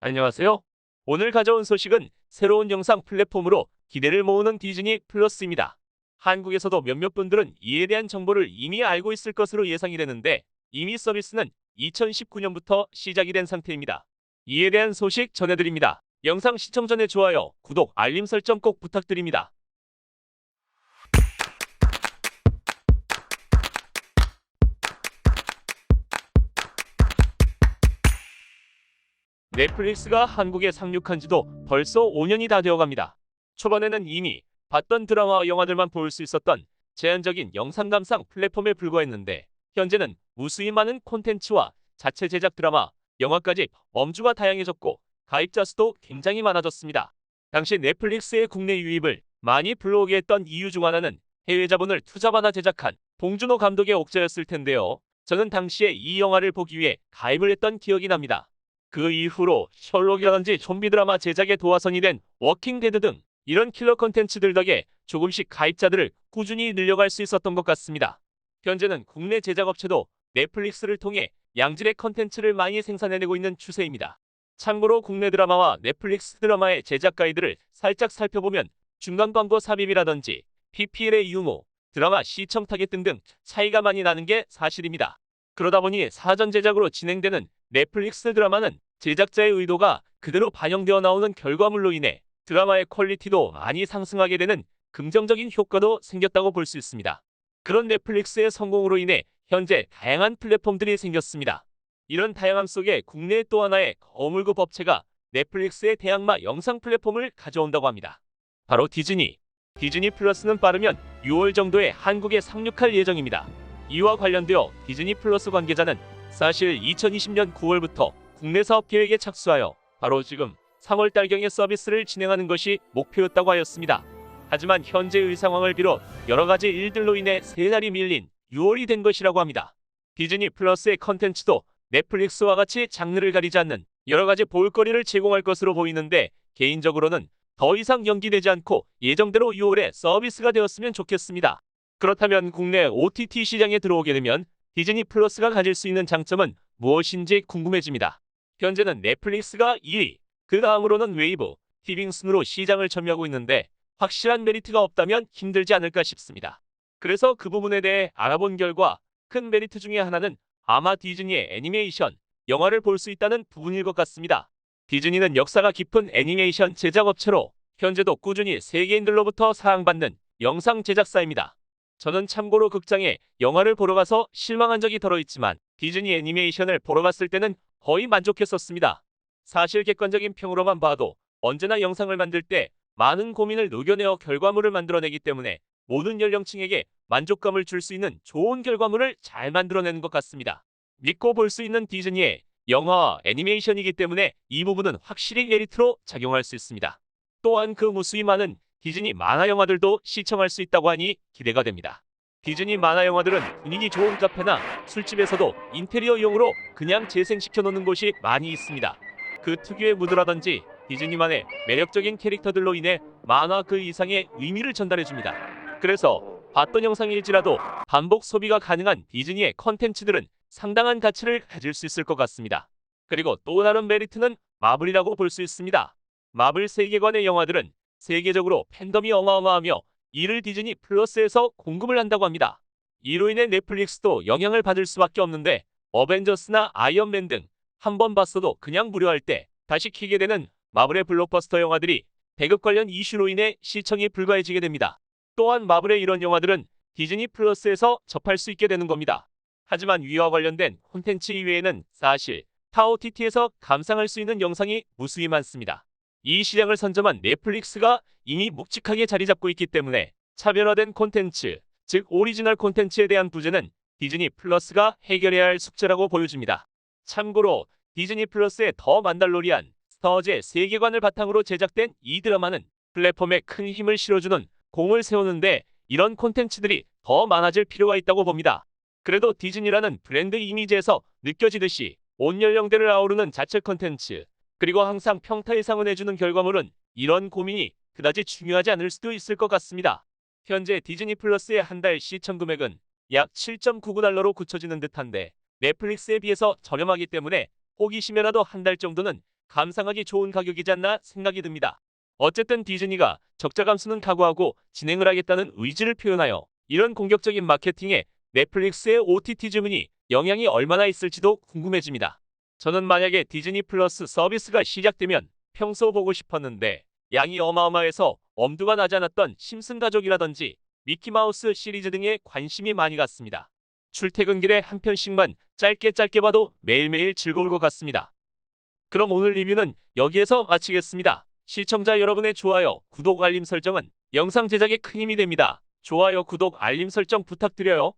안녕하세요. 오늘 가져온 소식은 새로운 영상 플랫폼으로 기대를 모으는 디즈니 플러스입니다. 한국에서도 몇몇 분들은 이에 대한 정보를 이미 알고 있을 것으로 예상이 되는데 이미 서비스는 2019년부터 시작이 된 상태입니다. 이에 대한 소식 전해드립니다. 영상 시청 전에 좋아요, 구독, 알림 설정 꼭 부탁드립니다. 넷플릭스가 한국에 상륙한 지도 벌써 5년이 다 되어갑니다. 초반에는 이미 봤던 드라마와 영화들만 볼 수 있었던 제한적인 영상 감상 플랫폼에 불과했는데 현재는 무수히 많은 콘텐츠와 자체 제작 드라마, 영화까지 범주가 다양해졌고 가입자 수도 굉장히 많아졌습니다. 당시 넷플릭스의 국내 유입을 많이 불러오게 했던 이유 중 하나는 해외 자본을 투자받아 제작한 봉준호 감독의 옥자였을 텐데요. 저는 당시에 이 영화를 보기 위해 가입을 했던 기억이 납니다. 그 이후로 셜록이라든지 좀비 드라마 제작에 도화선이 된 워킹 데드 등 이런 킬러 콘텐츠들 덕에 조금씩 가입자들을 꾸준히 늘려갈 수 있었던 것 같습니다. 현재는 국내 제작업체도 넷플릭스를 통해 양질의 콘텐츠를 많이 생산해내고 있는 추세입니다. 참고로 국내 드라마와 넷플릭스 드라마의 제작 가이드를 살짝 살펴보면 중간 광고 삽입이라든지 PPL의 유무, 드라마 시청 타겟 등등 차이가 많이 나는 게 사실입니다. 그러다 보니 사전 제작으로 진행되는 넷플릭스 드라마는 제작자의 의도가 그대로 반영되어 나오는 결과물로 인해 드라마의 퀄리티도 많이 상승하게 되는 긍정적인 효과도 생겼다고 볼 수 있습니다. 그런 넷플릭스의 성공으로 인해 현재 다양한 플랫폼들이 생겼습니다. 이런 다양함 속에 국내의 또 하나의 거물급 업체가 넷플릭스의 대항마 영상 플랫폼을 가져온다고 합니다. 바로 디즈니. 디즈니 플러스는 빠르면 6월 정도에 한국에 상륙할 예정입니다. 이와 관련되어 디즈니 플러스 관계자는 사실 2020년 9월부터 국내 사업 계획에 착수하여 바로 지금 3월 달경에 서비스를 진행하는 것이 목표였다고 하였습니다. 하지만 현재의 상황을 비롯 여러 가지 일들로 인해 3달이 밀린 6월이 된 것이라고 합니다. 디즈니 플러스의 컨텐츠도 넷플릭스와 같이 장르를 가리지 않는 여러 가지 볼거리를 제공할 것으로 보이는데 개인적으로는 더 이상 연기되지 않고 예정대로 6월에 서비스가 되었으면 좋겠습니다. 그렇다면 국내 OTT 시장에 들어오게 되면 디즈니 플러스가 가질 수 있는 장점은 무엇인지 궁금해집니다. 현재는 넷플릭스가 2위, 그 다음으로는 웨이브, 티빙 순으로 시장을 점유하고 있는데 확실한 메리트가 없다면 힘들지 않을까 싶습니다. 그래서 그 부분에 대해 알아본 결과 큰 메리트 중에 하나는 아마 디즈니의 애니메이션, 영화를 볼 수 있다는 부분일 것 같습니다. 디즈니는 역사가 깊은 애니메이션 제작업체로 현재도 꾸준히 세계인들로부터 사랑받는 영상 제작사입니다. 저는 참고로 극장에 영화를 보러 가서 실망한 적이 덜어 있지만 디즈니 애니메이션을 보러 갔을 때는 거의 만족했었습니다. 사실 객관적인 평으로만 봐도 언제나 영상을 만들 때 많은 고민을 녹여내어 결과물을 만들어내기 때문에 모든 연령층에게 만족감을 줄 수 있는 좋은 결과물을 잘 만들어내는 것 같습니다. 믿고 볼 수 있는 디즈니의 영화와 애니메이션이기 때문에 이 부분은 확실히 메리트로 작용할 수 있습니다. 또한 그 무수히 많은 디즈니 만화 영화들도 시청할 수 있다고 하니 기대가 됩니다. 디즈니 만화 영화들은 분위기 좋은 카페나 술집에서도 인테리어용으로 그냥 재생시켜 놓는 곳이 많이 있습니다. 그 특유의 무드라든지 디즈니만의 매력적인 캐릭터들로 인해 만화 그 이상의 의미를 전달해줍니다. 그래서 봤던 영상일지라도 반복 소비가 가능한 디즈니의 컨텐츠들은 상당한 가치를 가질 수 있을 것 같습니다. 그리고 또 다른 메리트는 마블이라고 볼 수 있습니다. 마블 세계관의 영화들은 세계적으로 팬덤이 어마어마하며 이를 디즈니 플러스에서 공급을 한다고 합니다. 이로 인해 넷플릭스도 영향을 받을 수밖에 없는데 어벤져스나 아이언맨 등 한 번 봤어도 그냥 무료할 때 다시 키게 되는 마블의 블록버스터 영화들이 배급 관련 이슈로 인해 시청이 불가해지게 됩니다. 또한 마블의 이런 영화들은 디즈니 플러스에서 접할 수 있게 되는 겁니다. 하지만 위와 관련된 콘텐츠 이외에는 사실 타 OTT에서 감상할 수 있는 영상이 무수히 많습니다. 이 시장을 선점한 넷플릭스가 이미 묵직하게 자리 잡고 있기 때문에 차별화된 콘텐츠, 즉 오리지널 콘텐츠에 대한 부재는 디즈니 플러스가 해결해야 할 숙제라고 보여집니다. 참고로 디즈니 플러스의 더 만달로리안, 스타워즈의 세계관을 바탕으로 제작된 이 드라마는 플랫폼에 큰 힘을 실어주는 공을 세우는데 이런 콘텐츠들이 더 많아질 필요가 있다고 봅니다. 그래도 디즈니라는 브랜드 이미지에서 느껴지듯이 온 연령대를 아우르는 자체 콘텐츠, 그리고 항상 평타 예상을 해주는 결과물은 이런 고민이 그다지 중요하지 않을 수도 있을 것 같습니다. 현재 디즈니 플러스의 한 달 시청 금액은 약 7.99달러로 굳혀지는 듯한데 넷플릭스에 비해서 저렴하기 때문에 호기심이라도 한 달 정도는 감상하기 좋은 가격이지 않나 생각이 듭니다. 어쨌든 디즈니가 적자 감수는 각오하고 진행을 하겠다는 의지를 표현하여 이런 공격적인 마케팅에 넷플릭스의 OTT 주문이 영향이 얼마나 있을지도 궁금해집니다. 저는 만약에 디즈니 플러스 서비스가 시작되면 평소 보고 싶었는데 양이 어마어마해서 엄두가 나지 않았던 심슨 가족이라든지 미키마우스 시리즈 등에 관심이 많이 갔습니다. 출퇴근길에 한 편씩만 짧게 봐도 매일매일 즐거울 것 같습니다. 그럼 오늘 리뷰는 여기에서 마치겠습니다. 시청자 여러분의 좋아요, 구독, 알림 설정은 영상 제작에 큰 힘이 됩니다. 좋아요, 구독, 알림 설정 부탁드려요.